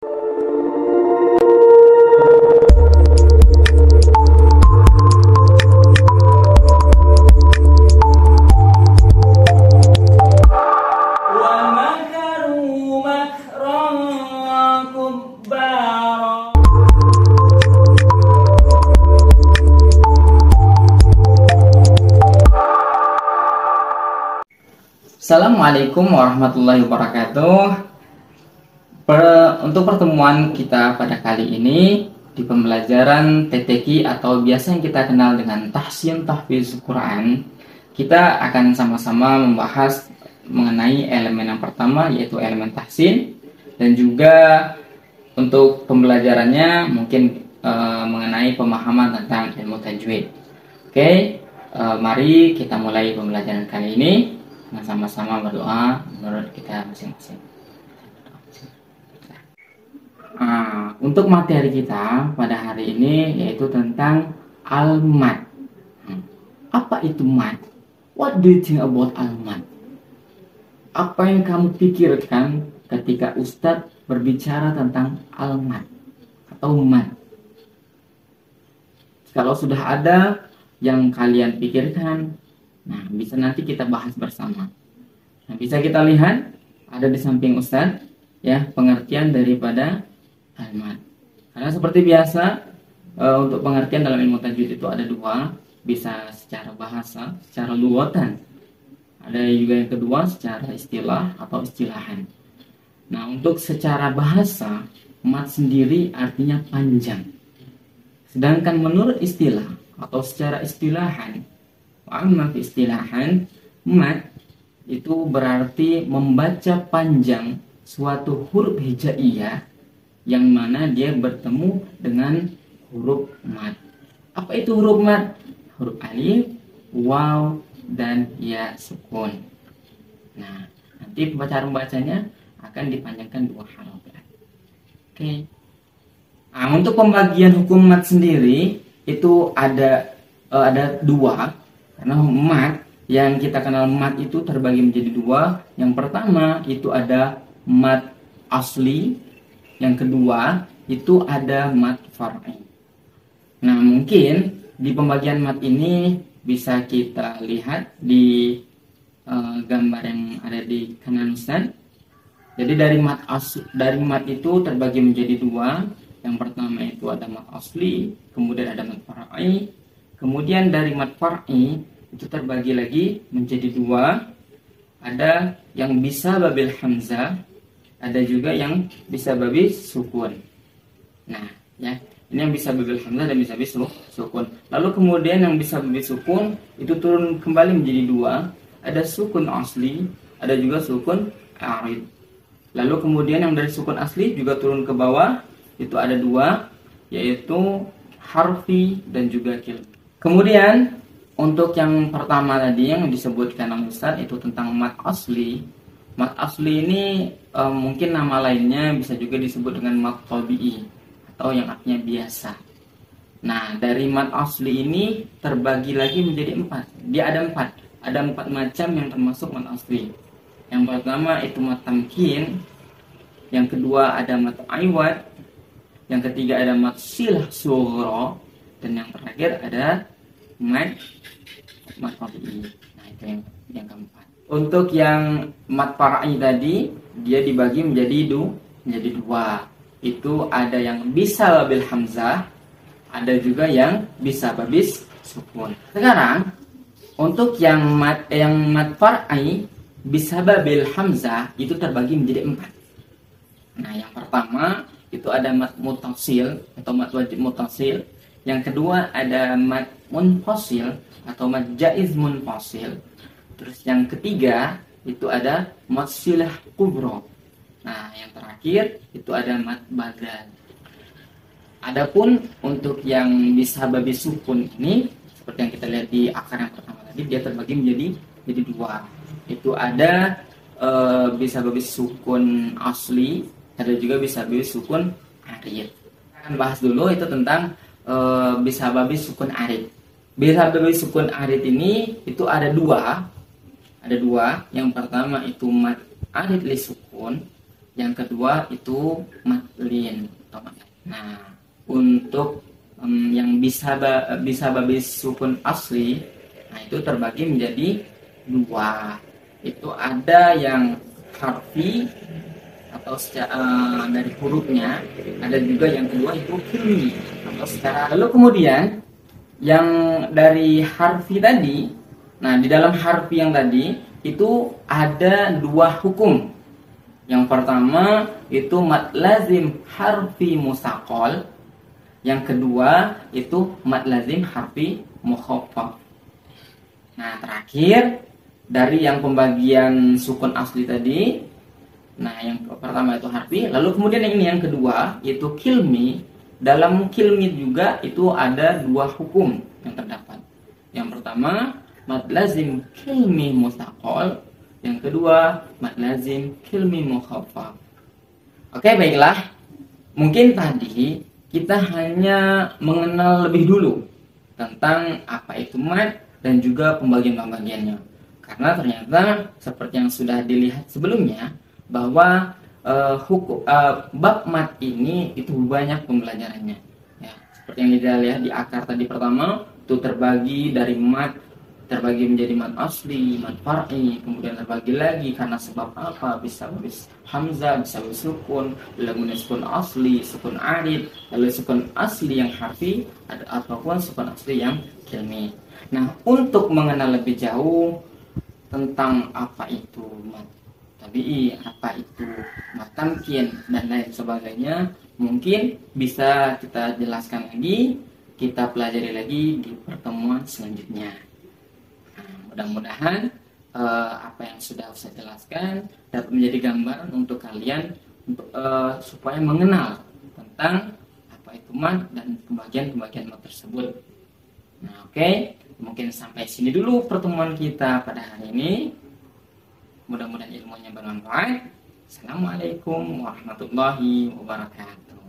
Assalamualaikum warahmatullahi wabarakatuh. Untuk pertemuan kita pada kali ini di pembelajaran TTQ atau biasa yang kita kenal dengan Tahsin Tahfiz Quran, kita akan sama-sama membahas mengenai elemen yang pertama, yaitu elemen tahsin, dan juga untuk pembelajarannya mungkin mengenai pemahaman tentang ilmu tajwid. Oke, mari kita mulai pembelajaran kali ini. Nah, sama-sama berdoa menurut kita masing-masing. Untuk materi kita pada hari ini yaitu tentang al-mad. Apa itu mad? What do you think about al-mad? Apa yang kamu pikirkan ketika Ustadz berbicara tentang al-mad atau mad? Kalau sudah ada yang kalian pikirkan, nah, bisa nanti kita bahas bersama. Nah, bisa kita lihat ada di samping Ustadz ya pengertian daripada al-mad. Karena seperti biasa untuk pengertian dalam ilmu tajwid itu ada dua, bisa secara bahasa, secara lughatan. Ada juga yang kedua secara istilah atau istilahan. Nah, untuk secara bahasa, mad sendiri artinya panjang. Sedangkan menurut istilah atau secara istilahan, istilahan mad itu berarti membaca panjang suatu huruf hijaiyah yang mana dia bertemu dengan huruf mad. Apa itu huruf mad? Huruf alif, waw, dan ya sukun. Nah, nanti cara membacanya akan dipanjangkan dua harokat. Oke. Nah, untuk pembagian hukum mad sendiri itu ada dua. Karena mad yang kita kenal mad itu terbagi menjadi dua. Yang pertama itu ada mad asli, yang kedua itu ada mad far'i. Nah, mungkin di pembagian mad ini bisa kita lihat di gambar yang ada di kanan Ustaz. Jadi dari mad itu terbagi menjadi dua. Yang pertama itu ada mad asli, kemudian ada mad far'i. Kemudian dari mad far'i itu terbagi lagi menjadi dua. Ada yang bisa babil hamzah, ada juga yang bisa babil sukun. Nah, ya, ini yang bisa babil hamzah dan bisa babil sukun. Lalu kemudian yang bisa babil sukun itu turun kembali menjadi dua. Ada sukun asli, ada juga sukun arid. Lalu kemudian yang dari sukun asli juga turun ke bawah, itu ada dua, yaitu harfi dan juga kilm. Kemudian untuk yang pertama tadi yang disebutkan oleh Ustaz itu tentang mad asli. Mad asli ini mungkin nama lainnya bisa juga disebut dengan mad tabi'i atau yang artinya biasa. Nah, dari mad asli ini terbagi lagi menjadi empat. Dia ada empat macam yang termasuk mad asli. Yang pertama itu mad tamkin, yang kedua ada mad aiwad, yang ketiga ada mad silah sughra, dan yang terakhir ada mad far'i. Nah, itu yang keempat. Untuk yang mad far'i tadi dia dibagi menjadi dua. Itu ada yang bisa babil hamzah, ada juga yang bisa babis sukun. Sekarang untuk yang mad far'i bisa babil hamzah itu terbagi menjadi empat. Nah, yang pertama itu ada mad muttasil atau mad wajib muttasil. Yang kedua ada mad munfasil atau mad jaiz munfasil. Terus yang ketiga itu ada mad silah kubra. Nah, yang terakhir itu ada mad badal. Adapun untuk yang bisa babi sukun ini seperti yang kita lihat di akar yang pertama tadi, dia terbagi menjadi dua. Itu ada bisa babi sukun asli, ada juga bisa babi sukun arid. Kita akan bahas dulu itu tentang bisa babi sukun arid. Bisa babi sukun arid ini itu ada dua. Yang pertama itu mad arid li sukun, yang kedua itu matlin. Nah, untuk yang bisa babis sukun asli, nah itu terbagi menjadi dua. Itu ada yang harfi atau secara dari hurufnya, ada juga yang kedua itu kilmi atau secara. Lalu kemudian yang dari harfi tadi, nah di dalam harfi yang tadi itu ada dua hukum. Yang pertama itu mad lazim harfi musaqal. Yang kedua itu mad lazim harfi mukhaffaf. Nah, terakhir dari yang pembagian sukun asli tadi. Nah, yang pertama itu harfi, lalu kemudian yang kedua itu kilmi. Dalam kilmi juga itu ada dua hukum yang terdapat. Yang pertama mad lazim kilmi mustaqol, yang kedua mad lazim kilmi mukhaffaf. Oke, baiklah. Mungkin tadi kita hanya mengenal lebih dulu tentang apa itu mad dan juga pembagian-pembagiannya. Karena ternyata seperti yang sudah dilihat sebelumnya bahwa bab mad ini itu banyak pembelajarannya. Ya, seperti yang kita lihat di akar tadi pertama itu terbagi dari mad, terbagi menjadi mad asli, mad far'i, kemudian terbagi lagi karena sebab apa, bisa babis hamzah, bisa babis sukun, lalu sukun asli, sukun arid, lalu sukun asli yang harfi, ataupun sukun asli yang kilmi. Nah, untuk mengenal lebih jauh tentang apa itu mad tabi'i, apa itu mad tamkin dan lain sebagainya, mungkin bisa kita jelaskan lagi, kita pelajari lagi di pertemuan selanjutnya. Mudah-mudahan apa yang sudah saya jelaskan dapat menjadi gambaran untuk kalian supaya mengenal tentang apa itu mad dan pembagian-pembagian mad tersebut. Nah, oke, mungkin sampai sini dulu pertemuan kita pada hari ini. Mudah-mudahan ilmunya bermanfaat. Assalamualaikum warahmatullahi wabarakatuh.